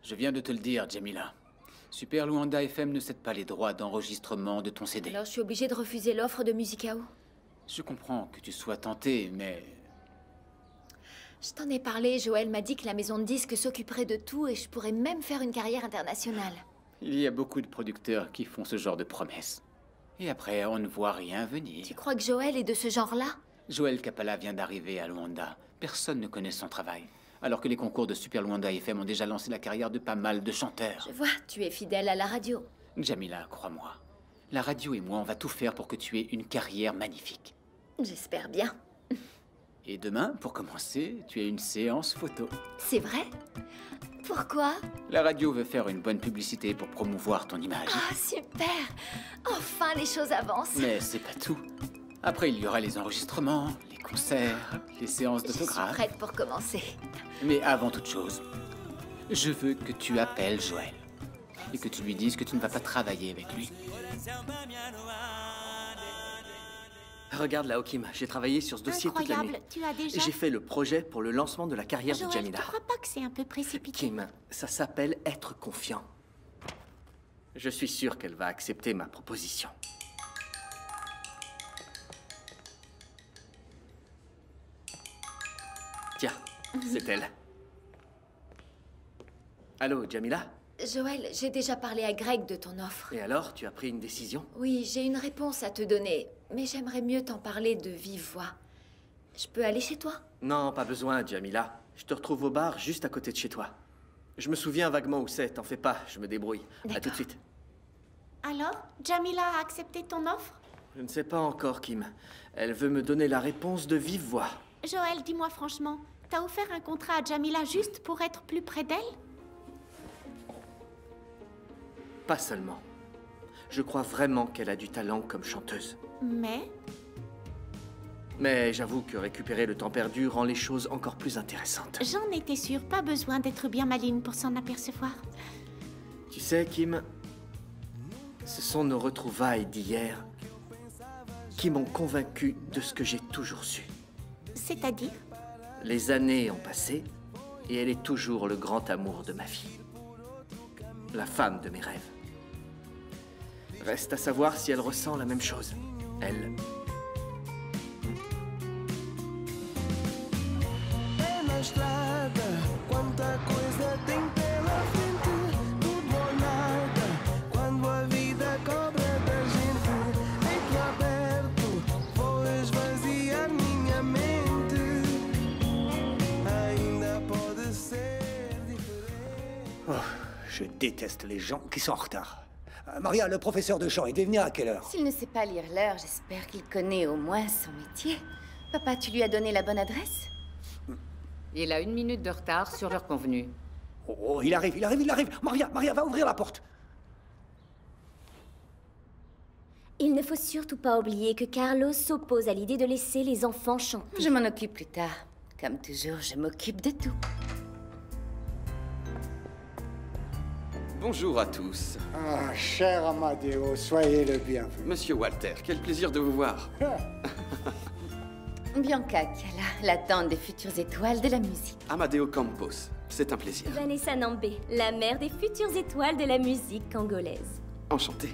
Je viens de te le dire, Jamila. Super Luanda FM ne cède pas les droits d'enregistrement de ton CD. Alors je suis obligée de refuser l'offre de Musicao. Je comprends que tu sois tenté, mais... Je t'en ai parlé, Joël m'a dit que la maison de disques s'occuperait de tout et je pourrais même faire une carrière internationale. Il y a beaucoup de producteurs qui font ce genre de promesses. Et après, on ne voit rien venir. Tu crois que Joël est de ce genre-là? Joël Kapala vient d'arriver à Luanda. Personne ne connaît son travail. Alors que les concours de Super Luanda FM ont déjà lancé la carrière de pas mal de chanteurs. Je vois, tu es fidèle à la radio. Jamila, crois-moi. La radio et moi, on va tout faire pour que tu aies une carrière magnifique. J'espère bien. Et demain, pour commencer, tu as une séance photo. C'est vrai? Pourquoi? La radio veut faire une bonne publicité pour promouvoir ton image. Ah, super! Enfin, les choses avancent. Mais c'est pas tout. Après, il y aura les enregistrements, les concerts, les séances Je suis d'autographes. prête pour commencer. Mais avant toute chose, je veux que tu appelles Joël. Et que tu lui dises que tu ne vas pas travailler avec lui. Regarde là, Kim, j'ai travaillé sur ce dossier toute la nuit. Incroyable, tu as déjà... J'ai fait le projet pour le lancement de la carrière de Joël, Jamila. tu crois pas que c'est un peu précipité? Kim, ça s'appelle être confiant. Je suis sûr qu'elle va accepter ma proposition. Tiens, c'est elle. Allô, Jamila? Joël, j'ai déjà parlé à Greg de ton offre. Et alors, tu as pris une décision? Oui, j'ai une réponse à te donner, mais j'aimerais mieux t'en parler de vive voix. Je peux aller chez toi? Non, pas besoin, Jamila. Je te retrouve au bar juste à côté de chez toi. Je me souviens vaguement où c'est, t'en fais pas, je me débrouille. À tout de suite. Alors, Jamila a accepté ton offre? Je ne sais pas encore, Kim. Elle veut me donner la réponse de vive voix. Joël, dis-moi franchement, t'as offert un contrat à Jamila juste pour être plus près d'elle? Pas seulement. Je crois vraiment qu'elle a du talent comme chanteuse. Mais j'avoue que récupérer le temps perdu rend les choses encore plus intéressantes. J'en étais sûre, pas besoin d'être bien maligne pour s'en apercevoir. Tu sais, Kim, ce sont nos retrouvailles d'hier qui m'ont convaincu de ce que j'ai toujours su. C'est-à-dire? Les années ont passé et elle est toujours le grand amour de ma vie. La femme de mes rêves. Reste à savoir si elle ressent la même chose. Elle. Oh, je déteste les gens qui sont en retard. Maria, le professeur de chant, il devait venir à quelle heure? S'il ne sait pas lire l'heure, j'espère qu'il connaît au moins son métier. Papa, tu lui as donné la bonne adresse? Il a 1 minute de retard sur l'heure convenue. Oh, il arrive. Maria, va ouvrir la porte. Il ne faut surtout pas oublier que Carlos s'oppose à l'idée de laisser les enfants chanter. Je m'en occupe plus tard. Comme toujours, je m'occupe de tout. Bonjour à tous. Ah, cher Amadeo, soyez le bienvenu. Monsieur Walter, quel plaisir de vous voir. Bianca Kiala, la tante des futures étoiles de la musique. Amadeo Campos, c'est un plaisir. Vanessa Nambé, la mère des futures étoiles de la musique congolaise. Enchanté.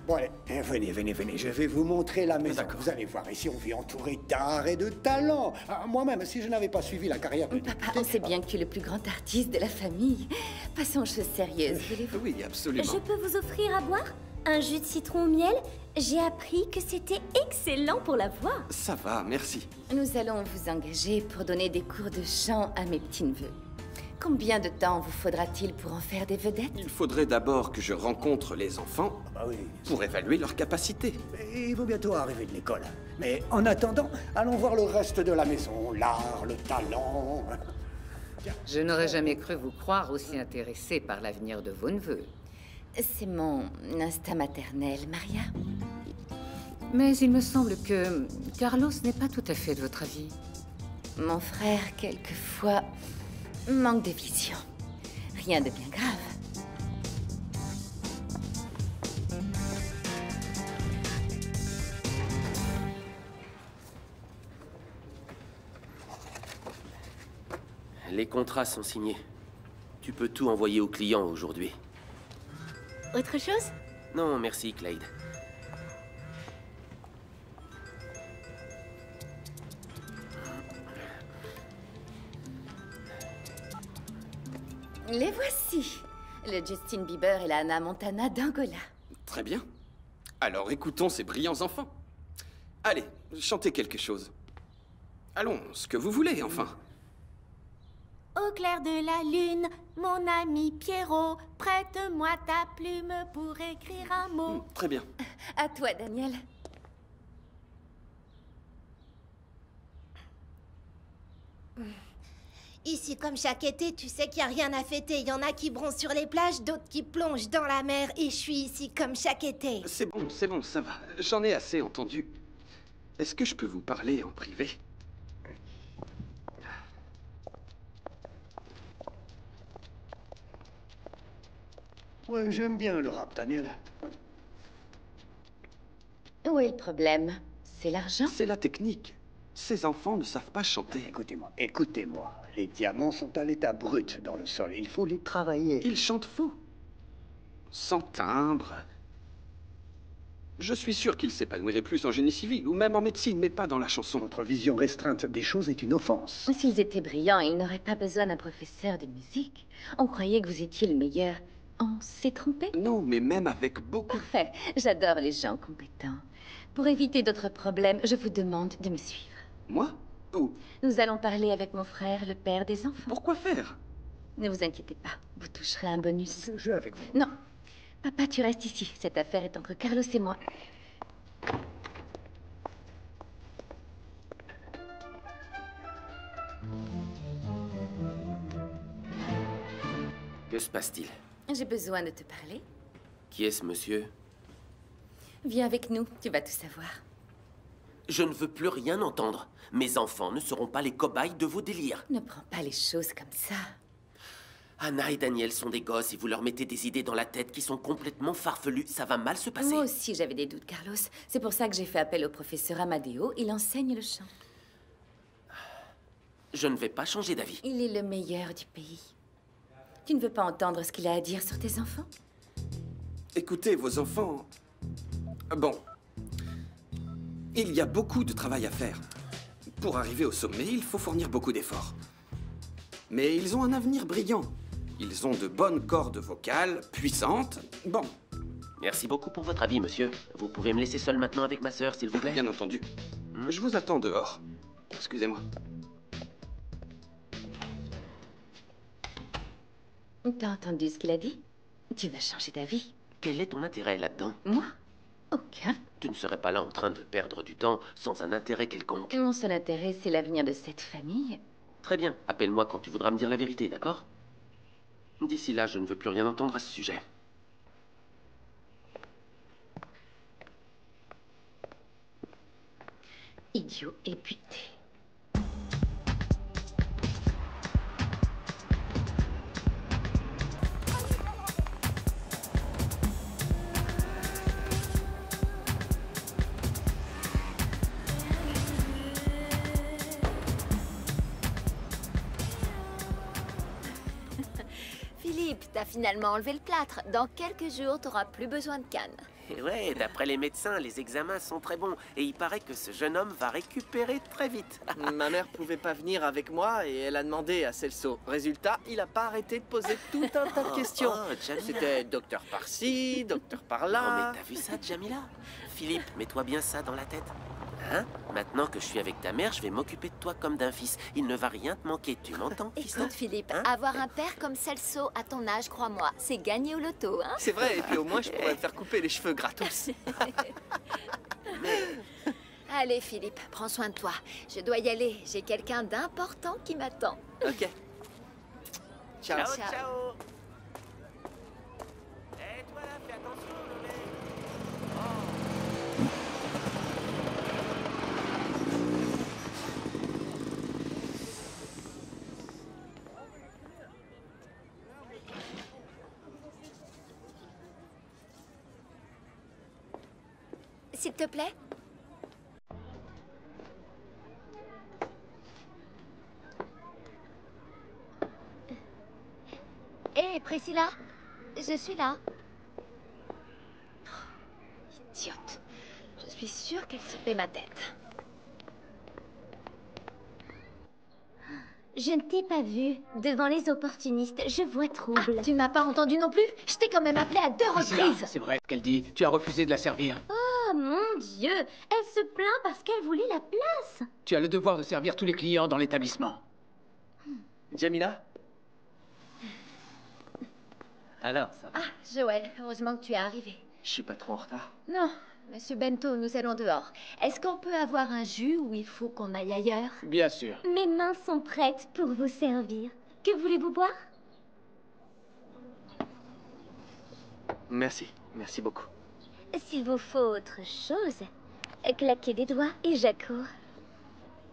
Bon, allez, venez, je vais vous montrer la maison. Vous allez voir, ici on vit entouré d'art et de talent. Moi-même, si je n'avais pas suivi la carrière de... Papa, on sait bien que tu es le plus grand artiste de la famille. Passons aux choses sérieuses, voulez-vous? Oui, absolument. Je peux vous offrir à boire un jus de citron au miel? J'ai appris que c'était excellent pour la voix. Ça va, merci. Nous allons vous engager pour donner des cours de chant à mes petits-neveux. Combien de temps vous faudra-t-il pour en faire des vedettes? Il faudrait d'abord que je rencontre les enfants pour évaluer leurs capacités. Il vont bientôt arriver de l'école. Mais en attendant, allons voir le reste de la maison. L'art, le talent... Je n'aurais jamais cru vous croire aussi intéressé par l'avenir de vos neveux. C'est mon instinct maternel, Maria. Mais il me semble que Carlos n'est pas tout à fait de votre avis. Mon frère, quelquefois, manque de vision. Rien de bien grave. Les contrats sont signés. Tu peux tout envoyer au client aujourd'hui. Autre chose? Non, merci, Clyde. Les voici. Le Justin Bieber et la Hannah Montana d'Angola. Très bien. Alors écoutons ces brillants enfants. Allez, chantez quelque chose. Allons, ce que vous voulez, enfin. Au clair de la lune, mon ami Pierrot, prête-moi ta plume pour écrire un mot. Très bien. À toi, Daniel. Ici, comme chaque été, tu sais qu'il n'y a rien à fêter. Il y en a qui bronzent sur les plages, d'autres qui plongent dans la mer. Et je suis ici comme chaque été. C'est bon, ça va. J'en ai assez entendu. Est-ce que je peux vous parler en privé? Ouais, j'aime bien le rap, Daniel. Où est le problème? C'est l'argent? C'est la technique. Ces enfants ne savent pas chanter. Écoutez-moi. Les diamants sont à l'état brut dans le sol. Il faut les travailler. Ils chantent faux. Sans timbre. Je suis sûr qu'ils s'épanouiraient plus en génie civil ou même en médecine, mais pas dans la chanson. Votre vision restreinte des choses est une offense. S'ils étaient brillants, ils n'auraient pas besoin d'un professeur de musique. On croyait que vous étiez le meilleur. On s'est trompé? Non, mais même avec beaucoup... Parfait. J'adore les gens compétents. Pour éviter d'autres problèmes, je vous demande de me suivre. Moi? Où? Nous allons parler avec mon frère, le père des enfants. Pourquoi faire? Ne vous inquiétez pas, vous toucherez un bonus. Je vais avec vous. Non. Papa, tu restes ici. Cette affaire est entre Carlos et moi. Que se passe-t-il? J'ai besoin de te parler. Qui est ce monsieur? Viens avec nous, tu vas tout savoir. Je ne veux plus rien entendre. Mes enfants ne seront pas les cobayes de vos délires. Ne prends pas les choses comme ça. Anna et Daniel sont des gosses et vous leur mettez des idées dans la tête qui sont complètement farfelues. Ça va mal se passer. Moi aussi, j'avais des doutes, Carlos. C'est pour ça que j'ai fait appel au professeur Amadeo. Il enseigne le chant. Je ne vais pas changer d'avis. Il est le meilleur du pays. Tu ne veux pas entendre ce qu'il a à dire sur tes enfants? Écoutez, vos enfants... Bon. Il y a beaucoup de travail à faire. Pour arriver au sommet, il faut fournir beaucoup d'efforts. Mais ils ont un avenir brillant. Ils ont de bonnes cordes vocales, puissantes. Bon. Merci beaucoup pour votre avis, monsieur. Vous pouvez me laisser seul maintenant avec ma sœur, s'il vous plaît? Bien entendu. Je vous attends dehors. Excusez-moi. T'as entendu ce qu'il a dit? Tu vas changer d'avis. Quel est ton intérêt là-dedans? Moi? Aucun. Tu ne serais pas là en train de perdre du temps sans un intérêt quelconque. Mon seul intérêt, c'est l'avenir de cette famille. Très bien. Appelle-moi quand tu voudras me dire la vérité, d'accord? D'ici là, je ne veux plus rien entendre à ce sujet. Idiot et buté. Philippe, t'as finalement enlevé le plâtre. Dans quelques jours, t'auras plus besoin de canne. Et ouais, d'après les médecins, les examens sont très bons. Et il paraît que ce jeune homme va récupérer très vite. Ma mère pouvait pas venir avec moi et elle a demandé à Celso. Résultat, il a pas arrêté de poser tout un tas de questions. C'était docteur par-ci, docteur par-là. Non mais t'as vu ça, Jamila? Philippe, mets-toi bien ça dans la tête. Hein? Maintenant que je suis avec ta mère, je vais m'occuper de toi comme d'un fils. Il ne va rien te manquer, tu m'entends? Écoute, Philippe, avoir un père comme Celso à ton âge, crois-moi, c'est gagner au loto, hein? C'est vrai, et puis au moins je pourrais me faire couper les cheveux gratos. Allez, Philippe, prends soin de toi. Je dois y aller, j'ai quelqu'un d'important qui m'attend. Ok. Ciao. Ciao, ciao. Eh, toi là, fais attention, le mec. S'il te plaît? Priscilla, je suis là. Idiote. Je suis sûre qu'elle se fait ma tête. Je ne t'ai pas vu. Devant les opportunistes, je vois trouble. Ah, tu m'as pas entendu non plus? Je t'ai quand même appelé à 2 reprises. C'est vrai ce qu'elle dit. Tu as refusé de la servir. Oh mon Dieu, elle se plaint parce qu'elle voulait la place. Tu as le devoir de servir tous les clients dans l'établissement. Jamila? Alors, ça va? Ah, Joël, heureusement que tu es arrivé. Je suis pas trop en retard. Non, Monsieur Bento, nous allons dehors. Est-ce qu'on peut avoir un jus ou il faut qu'on aille ailleurs? Bien sûr. Mes mains sont prêtes pour vous servir. Que voulez-vous boire? Merci, merci beaucoup. S'il vous faut autre chose, claquez des doigts et j'accours.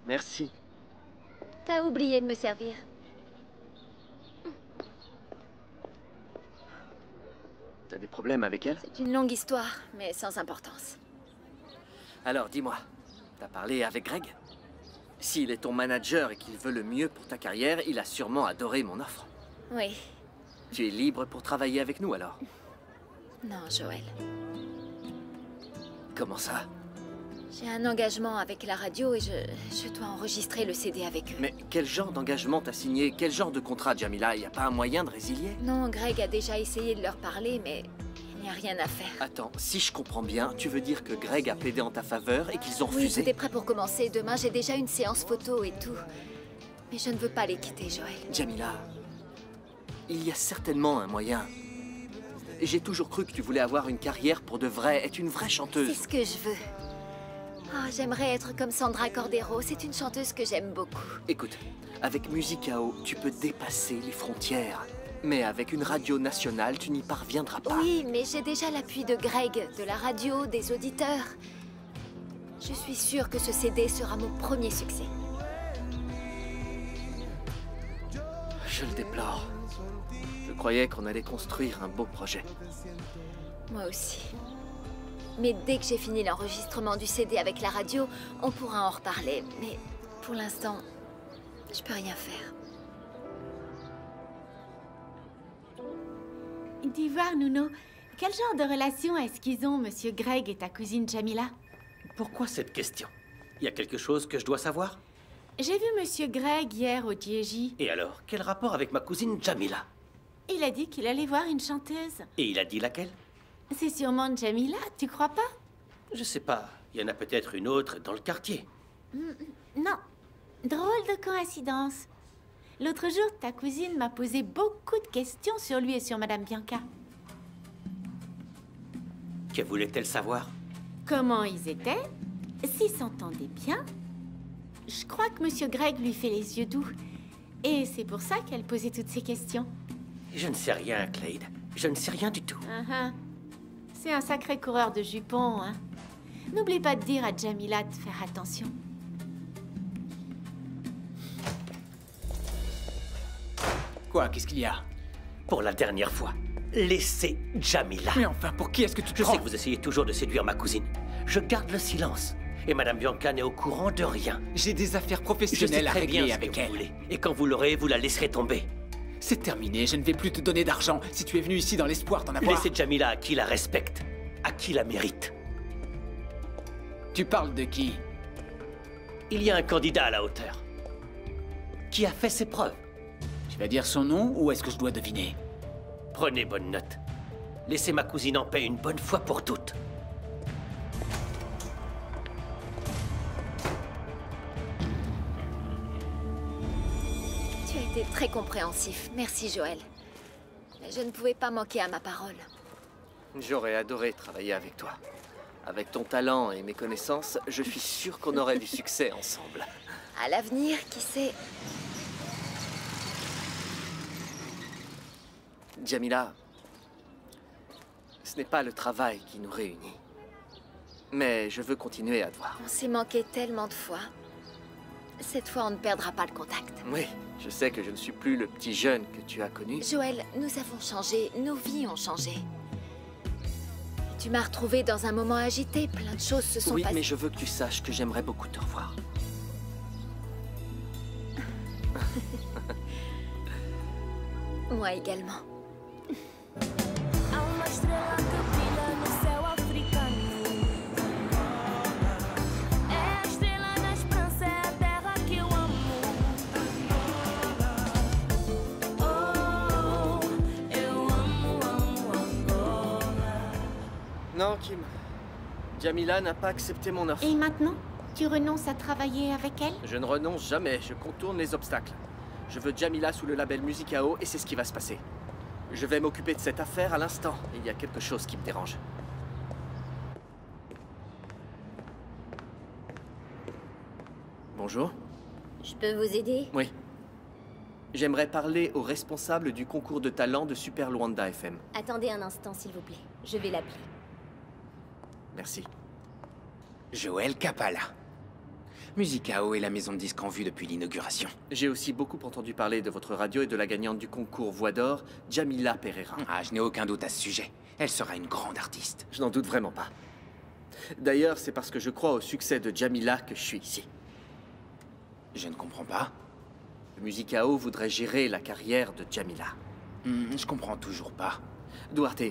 Merci. T'as oublié de me servir. T'as des problèmes avec elle? C'est une longue histoire, mais sans importance. Alors, dis-moi, t'as parlé avec Greg? S'il est ton manager et qu'il veut le mieux pour ta carrière, il a sûrement adoré mon offre. Oui. Tu es libre pour travailler avec nous, alors? Non, Joël. Comment ça? J'ai un engagement avec la radio et je dois enregistrer le CD avec eux. Mais quel genre d'engagement t'as signé? Quel genre de contrat, Jamila? Y a pas un moyen de résilier? Non, Greg a déjà essayé de leur parler, mais il n'y a rien à faire. Attends, si je comprends bien, tu veux dire que Greg a plaidé en ta faveur et qu'ils ont Oui, refusé? tout est prêt pour commencer. Demain, j'ai déjà une séance photo et tout. Mais je ne veux pas les quitter, Joël. Jamila, il y a certainement un moyen. J'ai toujours cru que tu voulais avoir une carrière pour de vrai, être une vraie chanteuse. C'est ce que je veux. Oh, j'aimerais être comme Sandra Cordero. C'est une chanteuse que j'aime beaucoup. Écoute, avec Musicao, tu peux dépasser les frontières. Mais avec une radio nationale, tu n'y parviendras pas. Oui, mais j'ai déjà l'appui de Greg, de la radio, des auditeurs. Je suis sûre que ce CD sera mon premier succès. Je le déplore. Je croyais qu'on allait construire un beau projet. Moi aussi. Mais dès que j'ai fini l'enregistrement du CD avec la radio, on pourra en reparler. Mais pour l'instant, je peux rien faire. Dis voir, Nuno, quel genre de relation est-ce qu'ils ont, Monsieur Greg et ta cousine Jamila? Pourquoi cette question? Il y a quelque chose que je dois savoir? J'ai vu Monsieur Greg hier au DJI. Et alors, quel rapport avec ma cousine Jamila? Il a dit qu'il allait voir une chanteuse. Et il a dit laquelle? C'est sûrement Jamila, tu crois pas? Je sais pas. Il y en a peut-être une autre dans le quartier. Non. Drôle de coïncidence. L'autre jour, ta cousine m'a posé beaucoup de questions sur lui et sur Madame Bianca. Que voulait-elle savoir? Comment ils étaient? S'ils s'entendaient bien? Je crois que Monsieur Greg lui fait les yeux doux. Et c'est pour ça qu'elle posait toutes ces questions. Je ne sais rien, Clade. Je ne sais rien du tout. C'est un sacré coureur de jupons, hein. N'oublie pas de dire à Jamila de faire attention. Quoi? Qu'est-ce qu'il y a? Pour la dernière fois, laissez Jamila. Mais enfin, pour qui est-ce que tu te Je prends? sais que vous essayez toujours de séduire ma cousine. Je garde le silence. Et Madame Bianca n'est au courant de rien. J'ai des affaires Je sais professionnelles à très bien régler ce que avec vous elle. voulez. Et quand vous l'aurez, vous la laisserez tomber. C'est terminé, je ne vais plus te donner d'argent si tu es venu ici dans l'espoir d'en avoir. Laissez Jamila à qui la respecte, à qui la mérite. Tu parles de qui? Il y a un candidat à la hauteur. Qui a fait ses preuves. Tu vas dire son nom ou est-ce que je dois deviner? Prenez bonne note. Laissez ma cousine en paix une bonne fois pour toutes. Tu as été très compréhensif. Merci, Joël. Mais je ne pouvais pas manquer à ma parole. J'aurais adoré travailler avec toi. Avec ton talent et mes connaissances, je suis sûr qu'on aurait du succès ensemble. À l'avenir, qui sait? Jamila, ce n'est pas le travail qui nous réunit. Mais je veux continuer à te voir. On s'est manqué tellement de fois. Cette fois, on ne perdra pas le contact. Oui, je sais que je ne suis plus le petit jeune que tu as connu. Joël, nous avons changé. Nos vies ont changé. Tu m'as retrouvé dans un moment agité. Plein de choses se sont Oui, passées. mais je veux que tu saches que j'aimerais beaucoup te revoir. Moi également. Non, Kim. Jamila n'a pas accepté mon offre. Et maintenant, tu renonces à travailler avec elle? Je ne renonce jamais, je contourne les obstacles. Je veux Jamila sous le label Musicao et c'est ce qui va se passer. Je vais m'occuper de cette affaire à l'instant. Il y a quelque chose qui me dérange. Bonjour. Je peux vous aider? Oui. J'aimerais parler au responsable du concours de talent de Super Luanda FM. Attendez un instant, s'il vous plaît. Je vais l'appeler. Merci. Joël Capala. Musicao est la maison de disques en vue depuis l'inauguration. J'ai aussi beaucoup entendu parler de votre radio et de la gagnante du concours Voix d'Or, Jamila Pereira. Ah, je n'ai aucun doute à ce sujet. Elle sera une grande artiste. Je n'en doute vraiment pas. D'ailleurs, c'est parce que je crois au succès de Jamila que je suis ici. Je ne comprends pas. Musicao voudrait gérer la carrière de Jamila. Je comprends toujours pas. Duarte,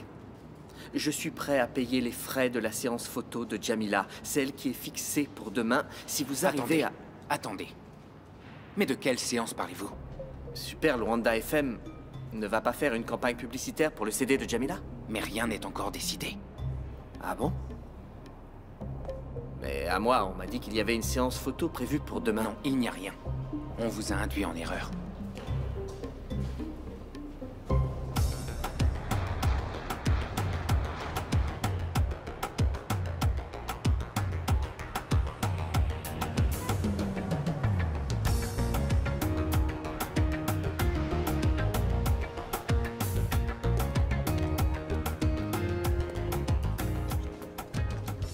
je suis prêt à payer les frais de la séance photo de Jamila, celle qui est fixée pour demain, si vous arrivez à... Attendez. Mais de quelle séance parlez-vous? Super Luanda FM ne va pas faire une campagne publicitaire pour le CD de Jamila? Mais rien n'est encore décidé. Ah bon? Mais à moi, on m'a dit qu'il y avait une séance photo prévue pour demain. Non, il n'y a rien. On vous a induit en erreur.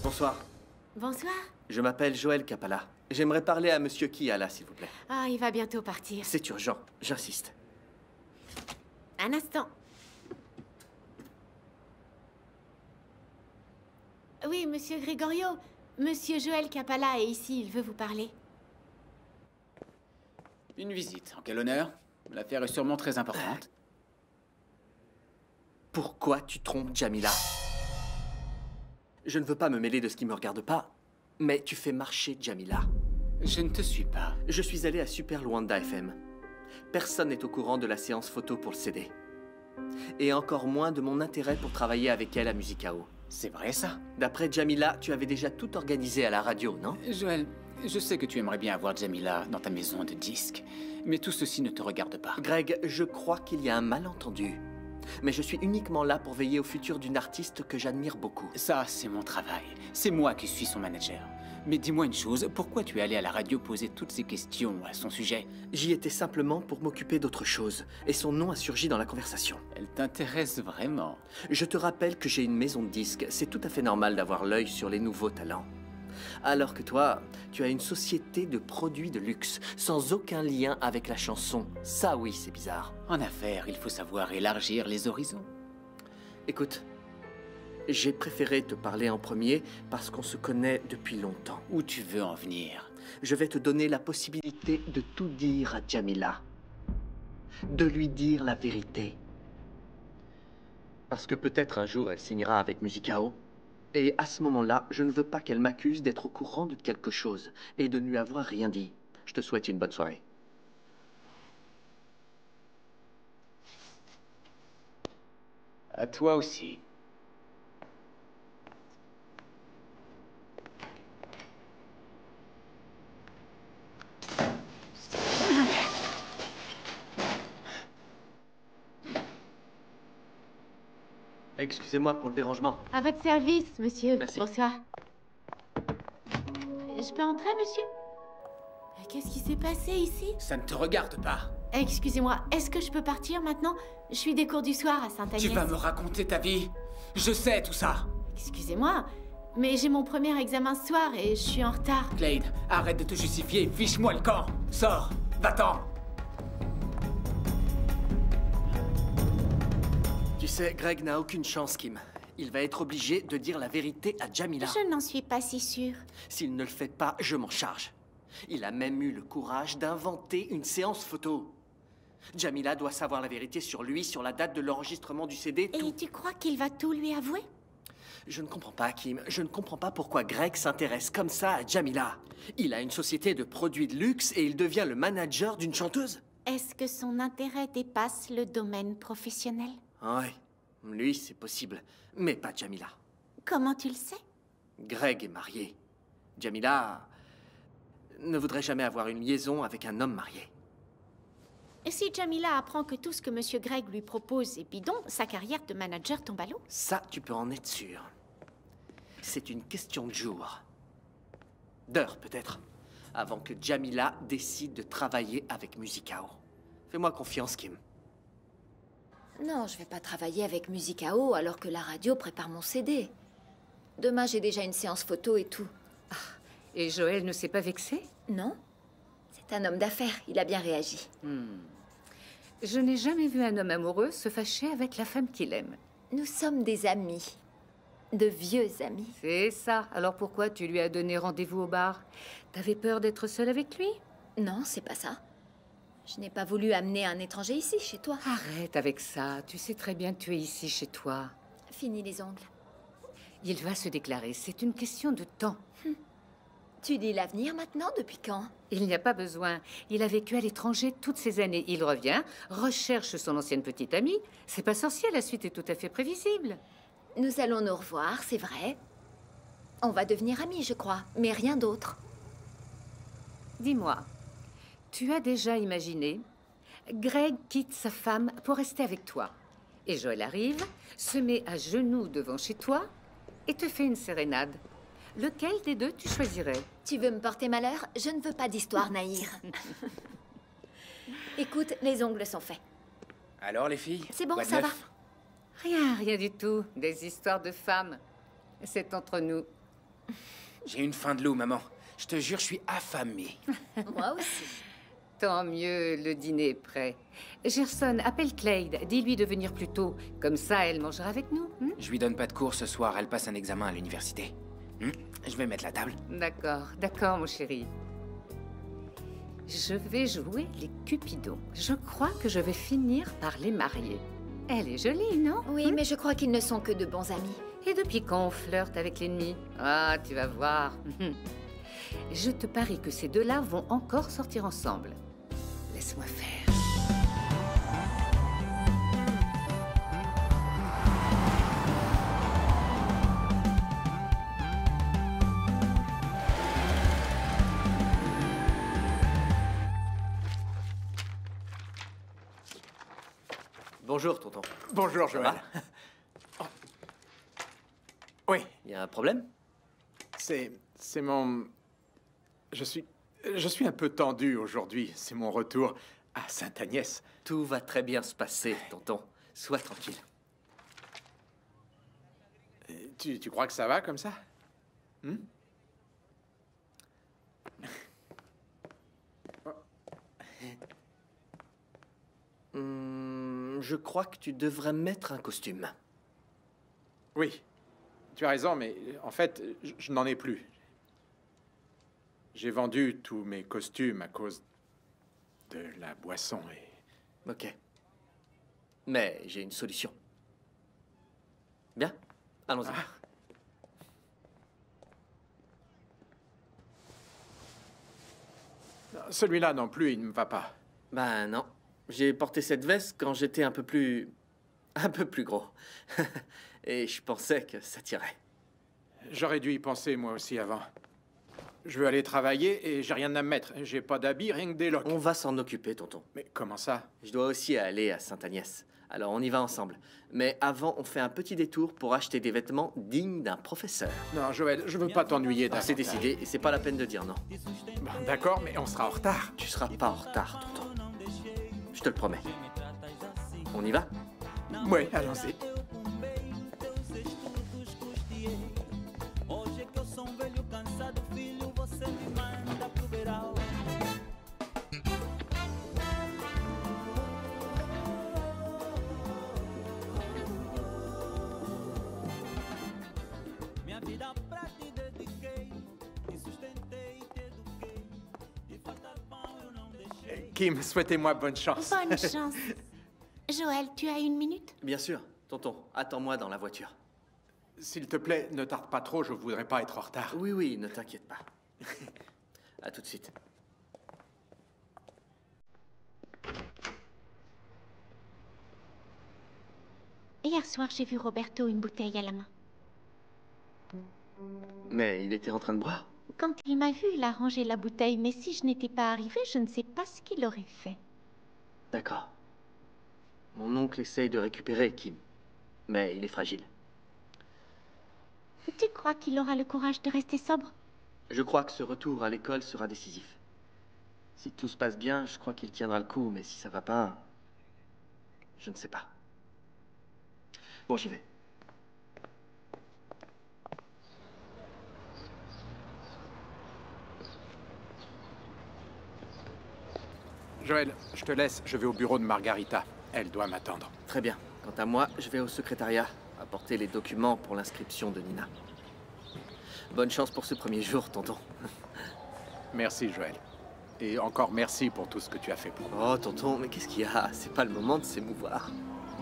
Bonsoir. Bonsoir. Je m'appelle Joël Capala. J'aimerais parler à Monsieur Kiala, s'il vous plaît. Ah, il va bientôt partir. C'est urgent, j'insiste. Un instant. Oui, Monsieur Gregorio. Monsieur Joël Capala est ici, il veut vous parler. Une visite. En quel honneur? L'affaire est sûrement très importante. Pourquoi tu trompes Jamila? Je ne veux pas me mêler de ce qui me regarde pas, mais tu fais marcher Jamila. Je ne te suis pas. Je suis allé à Super Luanda FM. Personne n'est au courant de la séance photo pour le CD. Et encore moins de mon intérêt pour travailler avec elle à Musicao. C'est vrai ça? D'après Jamila, tu avais déjà tout organisé à la radio, non? Joël, je sais que tu aimerais bien avoir Jamila dans ta maison de disques, mais tout ceci ne te regarde pas. Greg, je crois qu'il y a un malentendu. Mais je suis uniquement là pour veiller au futur d'une artiste que j'admire beaucoup. Ça, c'est mon travail. C'est moi qui suis son manager. Mais dis-moi une chose, pourquoi tu es allé à la radio poser toutes ces questions à son sujet? J'y étais simplement pour m'occuper d'autre chose, et son nom a surgi dans la conversation. Elle t'intéresse vraiment? Je te rappelle que j'ai une maison de disques. C'est tout à fait normal d'avoir l'œil sur les nouveaux talents. Alors que toi, tu as une société de produits de luxe, sans aucun lien avec la chanson. Ça oui, c'est bizarre. En affaires, il faut savoir élargir les horizons. Écoute, j'ai préféré te parler en premier parce qu'on se connaît depuis longtemps. Où tu veux en venir? Je vais te donner la possibilité de tout dire à Jamila. De lui dire la vérité. Parce que peut-être un jour elle signera avec Musicao. Et à ce moment-là, je ne veux pas qu'elle m'accuse d'être au courant de quelque chose et de ne lui avoir rien dit. Je te souhaite une bonne soirée. À toi aussi. Excusez-moi pour le dérangement. À votre service, monsieur. Merci. Bonsoir. Je peux entrer, monsieur? Qu'est-ce qui s'est passé ici? Ça ne te regarde pas. Excusez-moi, est-ce que je peux partir maintenant? Je suis des cours du soir à Sainte-Agnès. Tu vas me raconter ta vie? Je sais tout ça. Excusez-moi, mais j'ai mon premier examen ce soir et je suis en retard. Clade, arrête de te justifier, fiche-moi le camp. Sors, va-t'en. Tu sais, Greg n'a aucune chance, Kim. Il va être obligé de dire la vérité à Jamila. Je n'en suis pas si sûre. S'il ne le fait pas, je m'en charge. Il a même eu le courage d'inventer une séance photo. Jamila doit savoir la vérité sur lui, sur la date de l'enregistrement du CD, tout. Et tu crois qu'il va tout lui avouer? Je ne comprends pas, Kim. Je ne comprends pas pourquoi Greg s'intéresse comme ça à Jamila. Il a une société de produits de luxe et il devient le manager d'une chanteuse. Est-ce que son intérêt dépasse le domaine professionnel? Oui, lui, c'est possible. Mais pas Jamila. Comment tu le sais? Greg est marié. Jamila ne voudrait jamais avoir une liaison avec un homme marié. Et si Jamila apprend que tout ce que Monsieur Greg lui propose est bidon, sa carrière de manager tombe à l'eau? Ça, tu peux en être sûr. C'est une question de jours. D'heures, peut-être. Avant que Jamila décide de travailler avec Musicao. Fais-moi confiance, Kim. Non, je vais pas travailler avec Musicao alors que la radio prépare mon CD. Demain, j'ai déjà une séance photo et tout. Et Joël ne s'est pas vexé? Non. C'est un homme d'affaires, il a bien réagi. Je n'ai jamais vu un homme amoureux se fâcher avec la femme qu'il aime. Nous sommes des amis. De vieux amis. C'est ça. Alors pourquoi tu lui as donné rendez-vous au bar? T'avais peur d'être seule avec lui? Non, c'est pas ça. Je n'ai pas voulu amener un étranger ici, chez toi. Arrête avec ça. Tu sais très bien que tu es ici, chez toi. Fini les ongles. Il va se déclarer. C'est une question de temps. Tu lis l'avenir maintenant? Depuis quand? Il n'y a pas besoin. Il a vécu à l'étranger toutes ces années. Il revient, recherche son ancienne petite amie. C'est pas sorcier, la suite est tout à fait prévisible. Nous allons nous revoir, c'est vrai. On va devenir amis, je crois, mais rien d'autre. Dis-moi, tu as déjà imaginé, Greg quitte sa femme pour rester avec toi. Et Joël arrive, se met à genoux devant chez toi et te fait une sérénade. Lequel des deux tu choisirais? Tu veux me porter malheur? Je ne veux pas d'histoire, Nahir. Écoute, les ongles sont faits. Alors, les filles? C'est bon, quoi de ça neuf? Rien, rien du tout. Des histoires de femmes. C'est entre nous. J'ai une faim de loup, maman. Je te jure, je suis affamé. Moi aussi. Tant mieux, le dîner est prêt. Gerson, appelle Clade. Dis-lui de venir plus tôt. Comme ça, elle mangera avec nous. Je lui donne pas de cours ce soir. Elle passe un examen à l'université. Je vais mettre la table. D'accord, d'accord, mon chéri. Je vais jouer les Cupidons. Je crois que je vais finir par les marier. Elle est jolie, non? Oui, mais je crois qu'ils ne sont que de bons amis. Et depuis quand on flirte avec l'ennemi? Ah, tu vas voir. Je te parie que ces deux-là vont encore sortir ensemble. Laisse-moi faire. Bonjour, tonton. Bonjour, Joël. Oui. Il y a un problème? C'est mon... Je suis un peu tendu aujourd'hui. C'est mon retour à Sainte-Agnès. Tout va très bien se passer, tonton. Sois tranquille. Tu crois que ça va comme ça? Je crois que tu devrais mettre un costume. Oui. Tu as raison, mais en fait, je n'en ai plus. J'ai vendu tous mes costumes à cause de la boisson et... Ok. Mais j'ai une solution. Bien, allons-y. Celui-là non plus, il ne me va pas. Ben non. J'ai porté cette veste quand j'étais un peu plus gros. Et je pensais que ça tirait. J'aurais dû y penser, moi aussi, avant. Je veux aller travailler et j'ai rien à me mettre. J'ai pas d'habits, rien que des loques. On va s'en occuper, tonton. Mais comment ça? Je dois aussi aller à Sainte-Agnès. Alors on y va ensemble. Mais avant, on fait un petit détour pour acheter des vêtements dignes d'un professeur. Non, Joël, je veux pas t'ennuyer davantage. C'est décidé et c'est pas la peine de dire non. Bon, d'accord, mais on sera en retard. Tu seras pas en retard, tonton. Je te le promets. On y va? Oui, allons-y. Kim, souhaitez-moi bonne chance. Bonne chance. Joël, tu as une minute? Bien sûr. Tonton, attends-moi dans la voiture. S'il te plaît, ne tarde pas trop, je voudrais pas être en retard. Oui, oui, ne t'inquiète pas. À tout de suite. Hier soir, j'ai vu Roberto une bouteille à la main. Mais il était en train de boire. Quand il m'a vu, il a rangé la bouteille, mais si je n'étais pas arrivée, je ne sais pas ce qu'il aurait fait. D'accord. Mon oncle essaye de récupérer Kim, mais il est fragile. Tu crois qu'il aura le courage de rester sobre? Je crois que ce retour à l'école sera décisif. Si tout se passe bien, je crois qu'il tiendra le coup, mais si ça va pas, je ne sais pas. Bon, j'y vais. Joël, je te laisse, je vais au bureau de Margarita. Elle doit m'attendre. Très bien. Quant à moi, je vais au secrétariat, apporter les documents pour l'inscription de Nina. Bonne chance pour ce premier jour, tonton. Merci, Joël. Et encore merci pour tout ce que tu as fait pour moi. Oh, tonton, mais qu'est-ce qu'il y a? C'est pas le moment de s'émouvoir.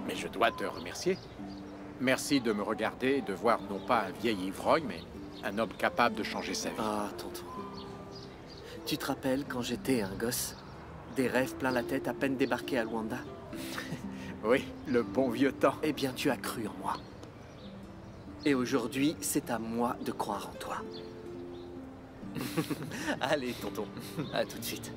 Mais je dois te remercier. Merci de me regarder et de voir non pas un vieil ivrogne, mais un homme capable de changer sa vie. Ah, tonton. Tu te rappelles quand j'étais un gosse? Des rêves plein la tête à peine débarqué à Luanda? Oui, le bon vieux temps. Eh bien, tu as cru en moi. Et aujourd'hui, c'est à moi de croire en toi. Allez, tonton. À tout de suite.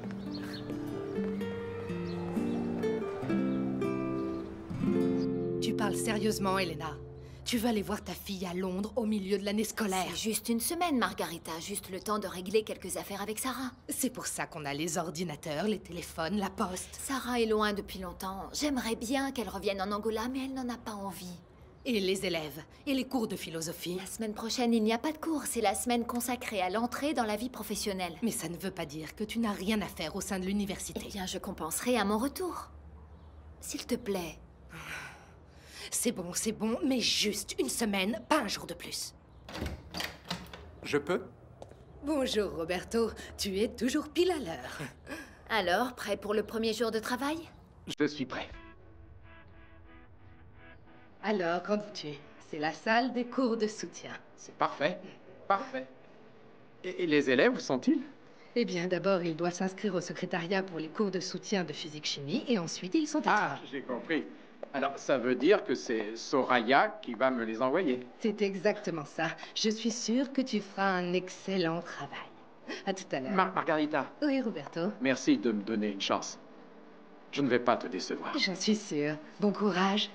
Tu parles sérieusement, Elena? Tu vas aller voir ta fille à Londres au milieu de l'année scolaire. C'est juste une semaine, Margarita. Juste le temps de régler quelques affaires avec Sarah. C'est pour ça qu'on a les ordinateurs, les téléphones, la poste. Sarah est loin depuis longtemps. J'aimerais bien qu'elle revienne en Angola, mais elle n'en a pas envie. Et les élèves? Et les cours de philosophie? La semaine prochaine, il n'y a pas de cours. C'est la semaine consacrée à l'entrée dans la vie professionnelle. Mais ça ne veut pas dire que tu n'as rien à faire au sein de l'université. Eh bien, je compenserai à mon retour. S'il te plaît. C'est bon, mais juste une semaine, pas un jour de plus. Je peux? Bonjour, Roberto. Tu es toujours pile à l'heure. Alors, prêt pour le premier jour de travail? Je suis prêt. Alors, qu'en dis-tu? C'est la salle des cours de soutien. C'est parfait. Parfait. Et les élèves, où sont-ils? Eh bien, d'abord, ils doivent s'inscrire au secrétariat pour les cours de soutien de physique-chimie, et ensuite, ils sont à Ah, j'ai compris. Alors, ça veut dire que c'est Soraya qui va me les envoyer. C'est exactement ça. Je suis sûre que tu feras un excellent travail. À tout à l'heure. Margarita. Oui, Roberto. Merci de me donner une chance. Je ne vais pas te décevoir. J'en suis sûre. Bon courage.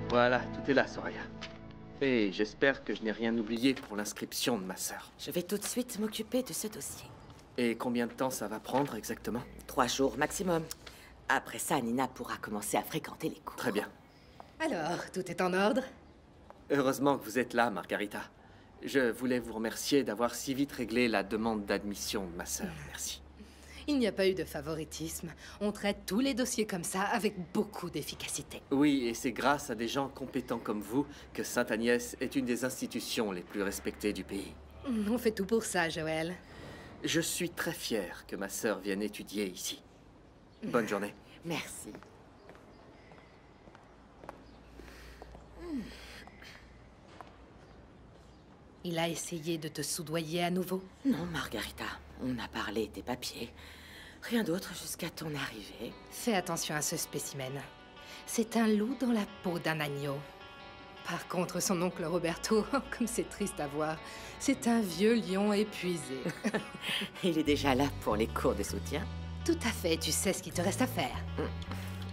Voilà, tout est là, Soraya. Et j'espère que je n'ai rien oublié pour l'inscription de ma sœur. Je vais tout de suite m'occuper de ce dossier. Et combien de temps ça va prendre exactement? 3 jours maximum. Après ça, Nina pourra commencer à fréquenter les cours. Très bien. Alors, tout est en ordre? Heureusement que vous êtes là, Margarita. Je voulais vous remercier d'avoir si vite réglé la demande d'admission de ma sœur. Merci. Il n'y a pas eu de favoritisme. On traite tous les dossiers comme ça avec beaucoup d'efficacité. Oui, et c'est grâce à des gens compétents comme vous que Sainte-Agnès est une des institutions les plus respectées du pays. On fait tout pour ça, Joël. Je suis très fier que ma sœur vienne étudier ici. Bonne journée. Merci. Il a essayé de te soudoyer à nouveau? Non, Margarita. On a parlé des papiers. Rien d'autre jusqu'à ton arrivée. Fais attention à ce spécimen. C'est un loup dans la peau d'un agneau. Par contre, son oncle Roberto, comme c'est triste à voir, c'est un vieux lion épuisé. Il est déjà là pour les cours de soutien? Tout à fait, tu sais ce qu'il te reste à faire.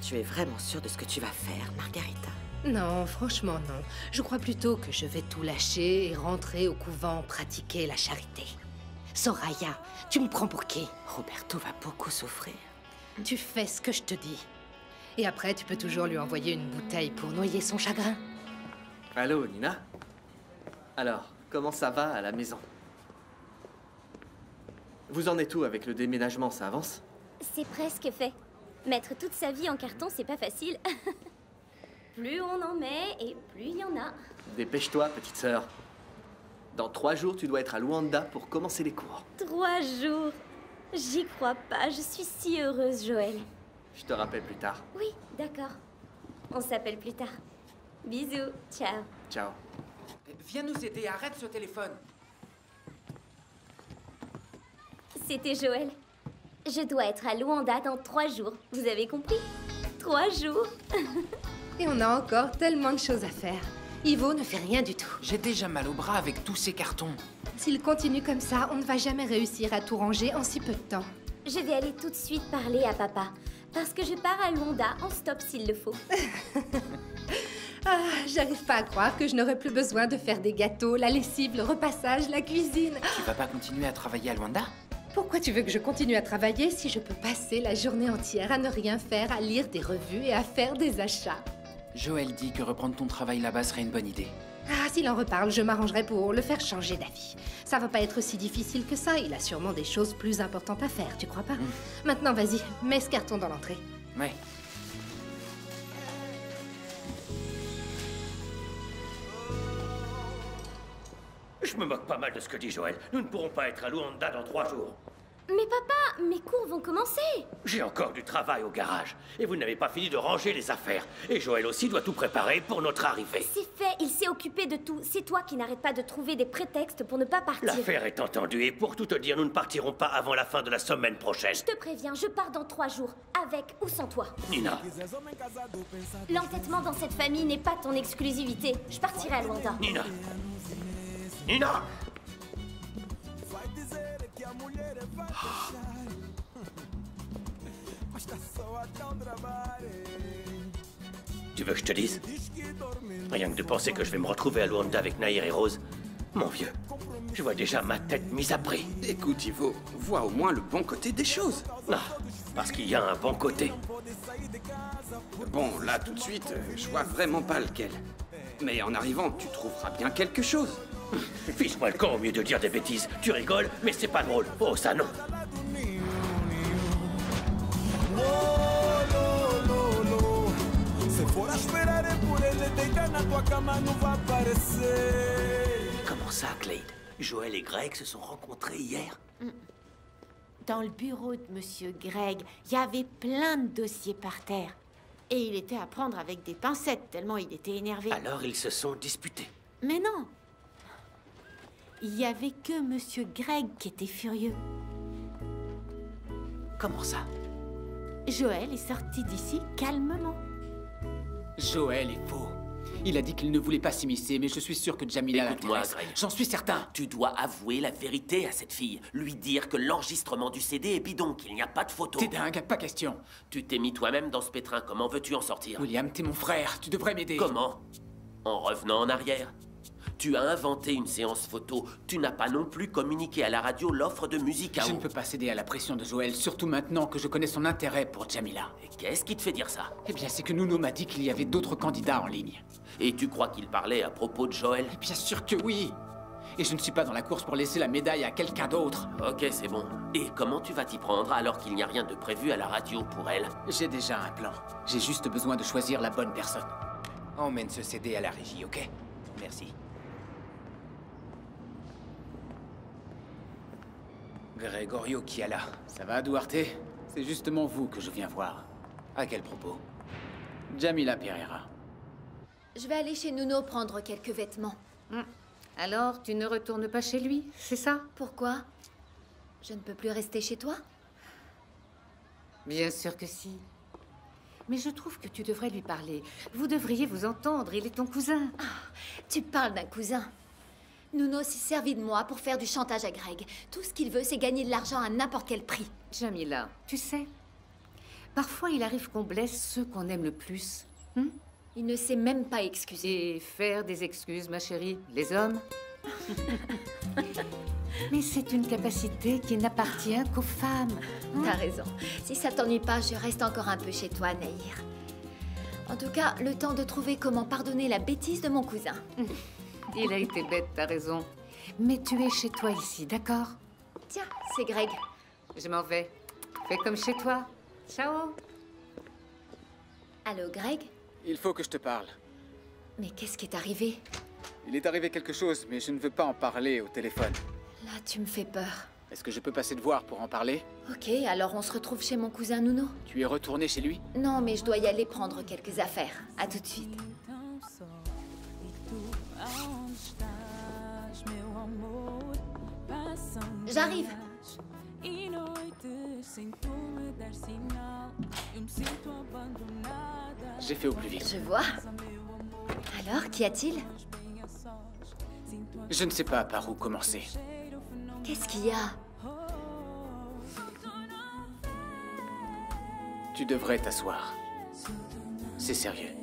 Tu es vraiment sûre de ce que tu vas faire, Margarita? Non, franchement non. Je crois plutôt que je vais tout lâcher et rentrer au couvent pratiquer la charité. Soraya, tu me prends pour qui? Roberto va beaucoup souffrir. Tu fais ce que je te dis. Et après, tu peux toujours lui envoyer une bouteille pour noyer son chagrin. Allô, Nina? Alors, comment ça va à la maison? Vous en êtes où avec le déménagement, ça avance? C'est presque fait. Mettre toute sa vie en carton, c'est pas facile. Plus on en met, et plus il y en a. Dépêche-toi, petite sœur. Dans 3 jours, tu dois être à Luanda pour commencer les cours. 3 jours. J'y crois pas, je suis si heureuse, Joël. Je te rappelle plus tard. Oui, d'accord. On s'appelle plus tard. Bisous, ciao. Ciao. Viens nous aider, arrête ce téléphone. C'était Joël. Je dois être à Luanda dans 3 jours. Vous avez compris? 3 jours. Et on a encore tellement de choses à faire. Ivo ne fait rien du tout. J'ai déjà mal au bras avec tous ces cartons. S'il continue comme ça, on ne va jamais réussir à tout ranger en si peu de temps. Je vais aller tout de suite parler à papa. Parce que je pars à Luanda en stop s'il le faut. Ah, j'arrive pas à croire que je n'aurai plus besoin de faire des gâteaux, la lessive, le repassage, la cuisine. Tu vas pas continuer à travailler à Luanda? Pourquoi tu veux que je continue à travailler si je peux passer la journée entière à ne rien faire, à lire des revues et à faire des achats? Joël dit que reprendre ton travail là-bas serait une bonne idée. Ah, s'il en reparle, je m'arrangerai pour le faire changer d'avis. Ça va pas être si difficile que ça, il a sûrement des choses plus importantes à faire, tu crois pas? Maintenant, vas-y, mets ce carton dans l'entrée. Ouais. Je me moque pas mal de ce que dit Joël. Nous ne pourrons pas être à Luanda dans 3 jours. Mais papa, mes cours vont commencer. J'ai encore du travail au garage. Et vous n'avez pas fini de ranger les affaires. Et Joël aussi doit tout préparer pour notre arrivée. C'est fait, il s'est occupé de tout. C'est toi qui n'arrêtes pas de trouver des prétextes pour ne pas partir. L'affaire est entendue. Et pour tout te dire, nous ne partirons pas avant la fin de la semaine prochaine. Je te préviens, je pars dans 3 jours. Avec ou sans toi. Nina. L'entêtement dans cette famille n'est pas ton exclusivité. Je partirai à Luanda. Nina. Nina! Tu veux que je te dise? Rien que de penser que je vais me retrouver à Luanda avec Nahir et Rose. Mon vieux, je vois déjà ma tête mise à prix. Écoute, Ivo, vois au moins le bon côté des choses. Ah, parce qu'il y a un bon côté. Bon, là, tout de suite, je vois vraiment pas lequel. Mais en arrivant, tu trouveras bien quelque chose. Fiche-moi le camp au mieux de dire des bêtises. Tu rigoles, mais c'est pas drôle. Oh, ça non. Comment ça, Clade? Joël et Greg se sont rencontrés hier? Dans le bureau de Monsieur Greg, il y avait plein de dossiers par terre. Et il était à prendre avec des pincettes, tellement il était énervé. Alors ils se sont disputés. Mais non! Il y avait que Monsieur Greg qui était furieux. Comment ça? Joël est sorti d'ici calmement. Joël est faux. Il a dit qu'il ne voulait pas s'immiscer, mais je suis sûr que Jamila l'intéresse. J'en suis certain. Tu dois avouer la vérité à cette fille. Lui dire que l'enregistrement du CD est bidon, qu'il n'y a pas de photo. T'es dingue, pas question. Tu t'es mis toi-même dans ce pétrin. Comment veux-tu en sortir? William, t'es mon frère. Tu devrais m'aider. Comment? En revenant en arrière? Tu as inventé une séance photo. Tu n'as pas non plus communiqué à la radio l'offre de Musica. Je ne peux pas céder à la pression de Joël, surtout maintenant que je connais son intérêt pour Jamila. Et qu'est-ce qui te fait dire ça? Eh bien, c'est que Nuno m'a dit qu'il y avait d'autres candidats en ligne. Et tu crois qu'il parlait à propos de Joël? Bien sûr que oui. Et je ne suis pas dans la course pour laisser la médaille à quelqu'un d'autre. Ok, c'est bon. Et comment tu vas t'y prendre alors qu'il n'y a rien de prévu à la radio pour elle? J'ai déjà un plan. J'ai juste besoin de choisir la bonne personne. Emmène ce CD à la régie, ok? Merci. Gregorio Chiala. Ça va, Duarte? C'est justement vous que je viens voir. À quel propos? Jamila Pereira. Je vais aller chez Nuno prendre quelques vêtements. Alors, tu ne retournes pas chez lui, c'est ça? Pourquoi? Je ne peux plus rester chez toi? Bien sûr que si. Mais je trouve que tu devrais lui parler. Vous devriez vous entendre, il est ton cousin. Ah, tu parles d'un cousin. Nuno s'est servi de moi pour faire du chantage à Greg. Tout ce qu'il veut, c'est gagner de l'argent à n'importe quel prix. Jamila, tu sais, parfois il arrive qu'on blesse ceux qu'on aime le plus. Il ne s'est même pas excusé. Et faire des excuses, ma chérie, les hommes. Mais c'est une capacité qui n'appartient qu'aux femmes. T'as raison. Si ça t'ennuie pas, je reste encore un peu chez toi, Nahir. En tout cas, le temps de trouver comment pardonner la bêtise de mon cousin. Il a été bête, t'as raison. Mais tu es chez toi ici, d'accord? Tiens, c'est Greg. Je m'en vais. Fais comme chez toi. Ciao. Allô, Greg? Il faut que je te parle. Mais qu'est-ce qui est arrivé? Il est arrivé quelque chose, mais je ne veux pas en parler au téléphone. Là, tu me fais peur. Est-ce que je peux passer te voir pour en parler? Ok, alors on se retrouve chez mon cousin Nuno? Tu es retourné chez lui? Non, mais je dois y aller prendre quelques affaires. À tout de suite. J'arrive. J'ai fait au plus vite. Je vois. Alors, qu'y a-t-il? Je ne sais pas par où commencer. Qu'est-ce qu'il y a? Tu devrais t'asseoir. C'est sérieux.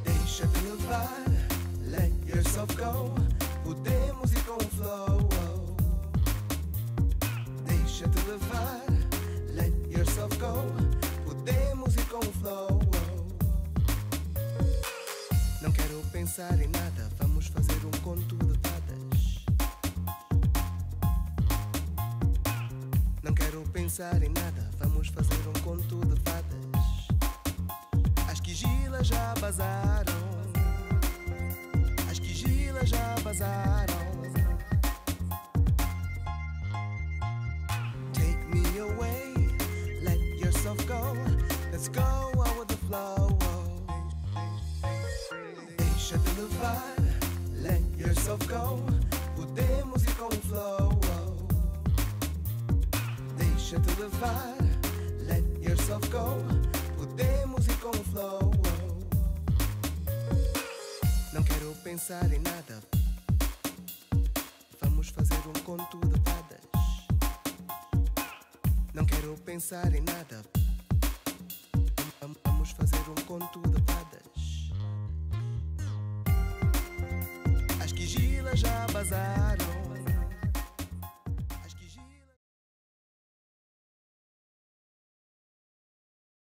Deixa-te levar, let yourself go. Podemos ir com o flow. Deixa-te levar, let yourself go. Podemos ir com o flow. Não quero pensar em nada, vamos fazer um conto de fadas. Não quero pensar em nada, vamos fazer um conto de fadas. As quigilas já bazaram. As quigilas já bazaram. Take me away, let yourself go. Let's go out with the flow. Deixa-te levar, let yourself go. Podemos ir com o flow. Deixa-te levar, let yourself go. Podemos ir com o flow. Não quero pensar em nada, vamos fazer um conto de fadas. Não quero pensar em nada, vamos fazer um conto de fadas. As quigilas já bazaram.